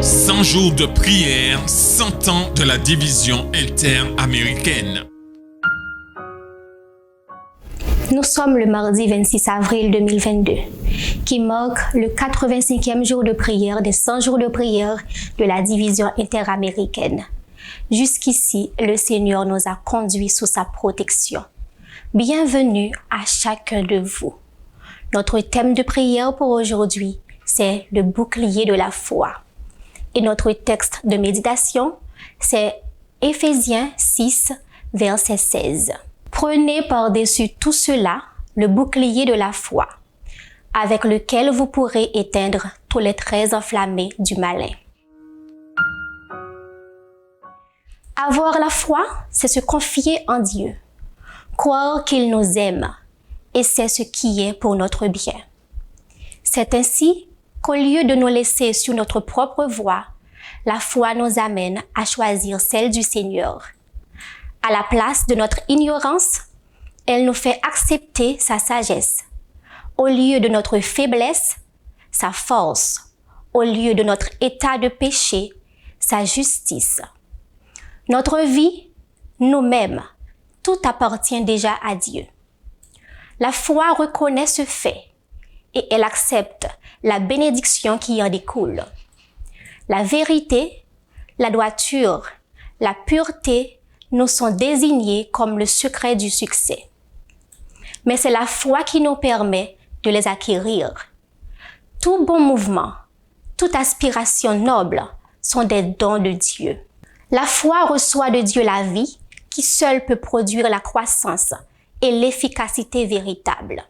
100 jours de prière, 100 ans de la division interaméricaine. Nous sommes le mardi 26 avril 2022, qui marque le 85e jour de prière des 100 jours de prière de la division interaméricaine. Jusqu'ici, le Seigneur nous a conduits sous sa protection. Bienvenue à chacun de vous. Notre thème de prière pour aujourd'hui, c'est le bouclier de la foi. Et notre texte de méditation, c'est Éphésiens 6, verset 16. Prenez par-dessus tout cela le bouclier de la foi, avec lequel vous pourrez éteindre tous les traits enflammés du malin. Avoir la foi, c'est se confier en Dieu, croire qu'il nous aime, et c'est ce qui est pour notre bien. C'est ainsi qu'au lieu de nous laisser sur notre propre voie, la foi nous amène à choisir celle du Seigneur. À la place de notre ignorance, elle nous fait accepter sa sagesse. Au lieu de notre faiblesse, sa force. Au lieu de notre état de péché, sa justice. Notre vie, nous-mêmes, tout appartient déjà à Dieu. La foi reconnaît ce fait et elle accepte la bénédiction qui en découle. La vérité, la droiture, la pureté nous sont désignés comme le secret du succès. Mais c'est la foi qui nous permet de les acquérir. Tout bon mouvement, toute aspiration noble sont des dons de Dieu. La foi reçoit de Dieu la vie qui seule peut produire la croissance et l'efficacité véritable.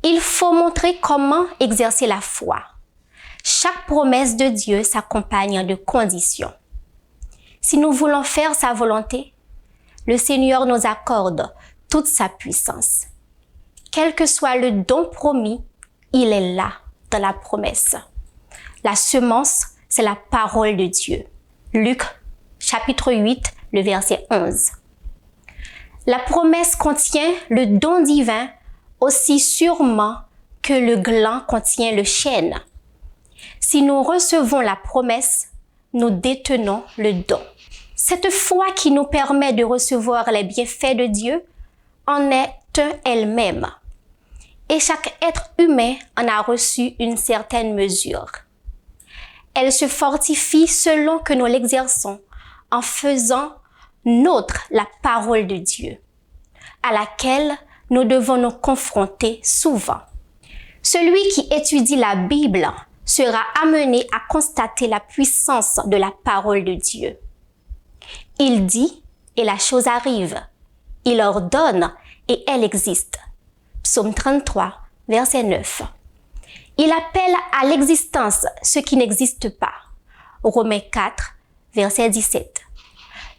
Il faut montrer comment exercer la foi. Chaque promesse de Dieu s'accompagne de conditions. Si nous voulons faire sa volonté, le Seigneur nous accorde toute sa puissance. Quel que soit le don promis, il est là dans la promesse. La semence, c'est la parole de Dieu. Luc, chapitre 8, le verset 11. La promesse contient le don divin aussi sûrement que le gland contient le chêne. Si nous recevons la promesse, nous détenons le don. Cette foi qui nous permet de recevoir les bienfaits de Dieu en est un elle-même. Et chaque être humain en a reçu une certaine mesure. Elle se fortifie selon que nous l'exerçons en faisant nôtre la parole de Dieu, à laquelle nous devons nous confronter souvent. Celui qui étudie la Bible sera amené à constater la puissance de la parole de Dieu. Il dit et la chose arrive. Il ordonne et elle existe. Psaume 33, verset 9. Il appelle à l'existence ce qui n'existe pas. Romains 4, verset 17.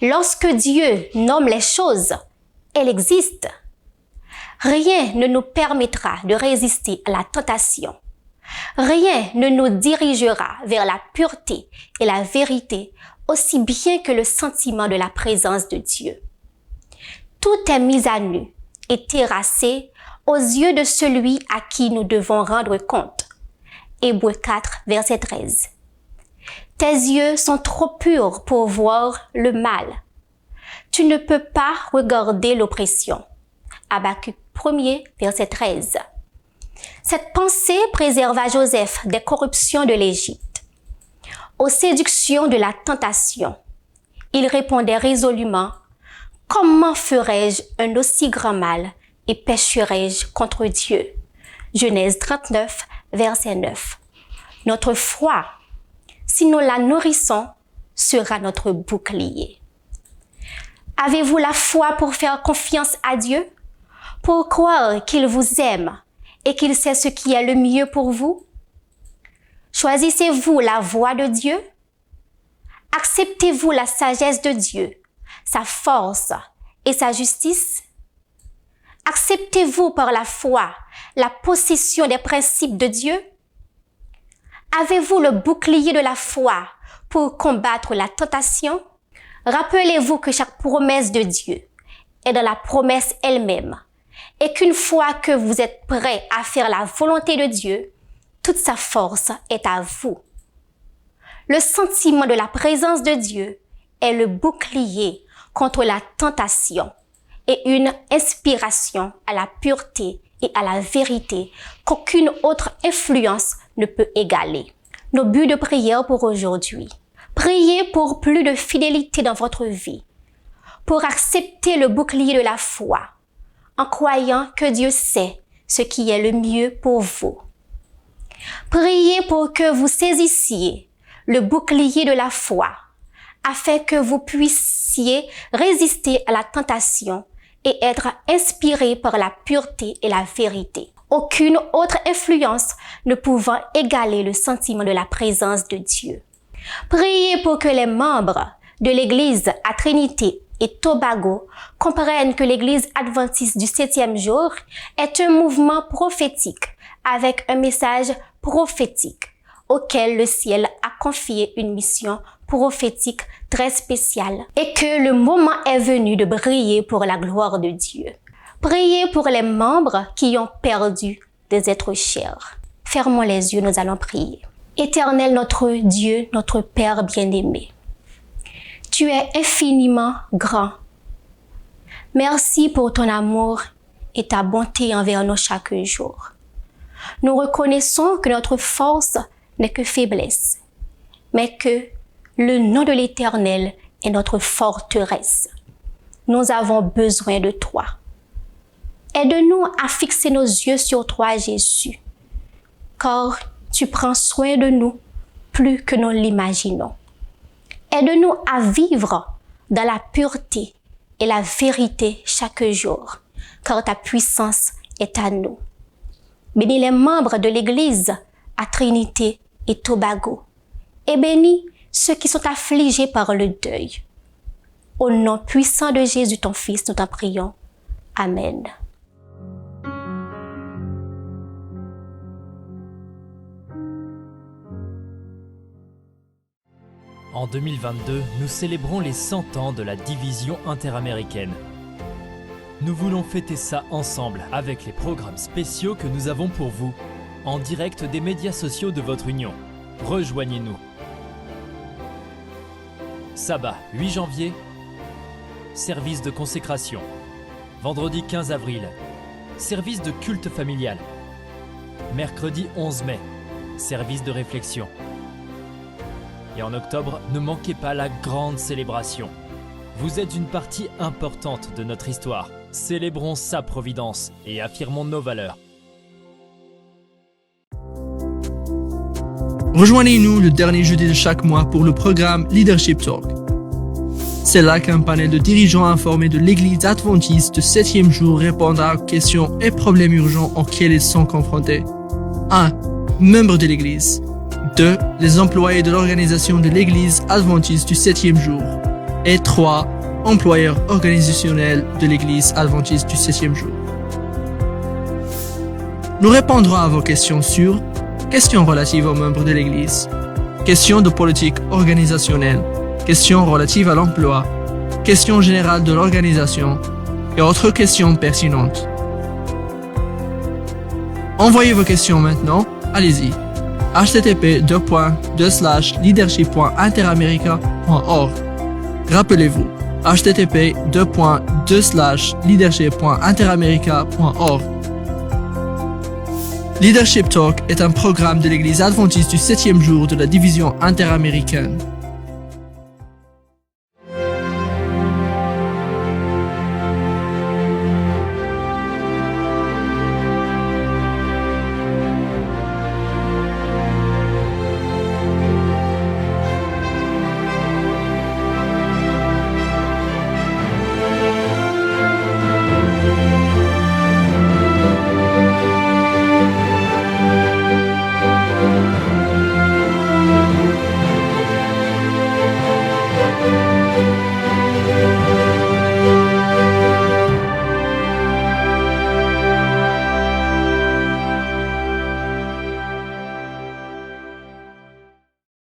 Lorsque Dieu nomme les choses, elles existent. Rien ne nous permettra de résister à la tentation. Rien ne nous dirigera vers la pureté et la vérité aussi bien que le sentiment de la présence de Dieu. Tout est mis à nu et terrassé aux yeux de celui à qui nous devons rendre compte. Hébreux 4, verset 13. Tes yeux sont trop purs pour voir le mal. Tu ne peux pas regarder l'oppression. Habacuc 1er, verset 13. Cette pensée préserva Joseph des corruptions de l'Égypte. Aux séductions de la tentation, il répondait résolument « Comment ferais-je un aussi grand mal et pécherais-je contre Dieu ?» Genèse 39, verset 9. Notre foi, si nous la nourrissons, sera notre bouclier. Avez-vous la foi pour faire confiance à Dieu? Pour croire qu'il vous aime et qu'il sait ce qui est le mieux pour vous? Choisissez-vous la voie de Dieu? Acceptez-vous la sagesse de Dieu, sa force et sa justice? Acceptez-vous par la foi la possession des principes de Dieu? Avez-vous le bouclier de la foi pour combattre la tentation? Rappelez-vous que chaque promesse de Dieu est dans la promesse elle-même et qu'une fois que vous êtes prêt à faire la volonté de Dieu, toute sa force est à vous. Le sentiment de la présence de Dieu est le bouclier contre la tentation et une inspiration à la pureté et à la vérité qu'aucune autre influence ne peut égaler. Nos buts de prière pour aujourd'hui. Priez pour plus de fidélité dans votre vie, pour accepter le bouclier de la foi, en croyant que Dieu sait ce qui est le mieux pour vous. Priez pour que vous saisissiez le bouclier de la foi, afin que vous puissiez résister à la tentation et être inspiré par la pureté et la vérité. Aucune autre influence ne pouvant égaler le sentiment de la présence de Dieu. Priez pour que les membres de l'Église à Trinité et Tobago comprennent que l'Église adventiste du 7e jour est un mouvement prophétique avec un message prophétique auquel le ciel a confié une mission prophétique très spéciale et que le moment est venu de briller pour la gloire de Dieu. Priez pour les membres qui ont perdu des êtres chers. Fermons les yeux, nous allons prier. Éternel notre Dieu, notre Père bien-aimé, tu es infiniment grand. Merci pour ton amour et ta bonté envers nous chaque jour. Nous reconnaissons que notre force n'est que faiblesse, mais que le nom de l'Éternel est notre forteresse. Nous avons besoin de toi. Aide-nous à fixer nos yeux sur toi, Jésus, car tu prends soin de nous plus que nous l'imaginons. Aide-nous à vivre dans la pureté et la vérité chaque jour, car ta puissance est à nous. Bénis les membres de l'Église à Trinité et Tobago, et bénis ceux qui sont affligés par le deuil. Au nom puissant de Jésus, ton Fils, nous t'en prions. Amen. En 2022, nous célébrons les 100 ans de la division interaméricaine. Nous voulons fêter ça ensemble avec les programmes spéciaux que nous avons pour vous, en direct des médias sociaux de votre union. Rejoignez-nous. Sabbat 8 janvier, service de consécration. Vendredi 15 avril, service de culte familial. Mercredi 11 mai, service de réflexion. Et en octobre, ne manquez pas la grande célébration. Vous êtes une partie importante de notre histoire. Célébrons sa providence et affirmons nos valeurs. Rejoignez-nous le dernier jeudi de chaque mois pour le programme Leadership Talk. C'est là qu'un panel de dirigeants informés de l'Église adventiste du 7e jour répondra aux questions et problèmes urgents auxquels ils sont confrontés. 1. Membres de l'Église. 2. Les employés de l'organisation de l'Église adventiste du 7e jour. Et 3. Employeurs organisationnels de l'Église adventiste du 7e jour. Nous répondrons à vos questions sur questions relatives aux membres de l'Église, questions de politique organisationnelle, questions relatives à l'emploi, questions générales de l'organisation et autres questions pertinentes. Envoyez vos questions maintenant, allez-y. http://leadership.interamerica.org. Rappelez-vous, http://leadership.interamerica.org. Leadership Talk est un programme de l'Église adventiste du 7e jour de la division interaméricaine.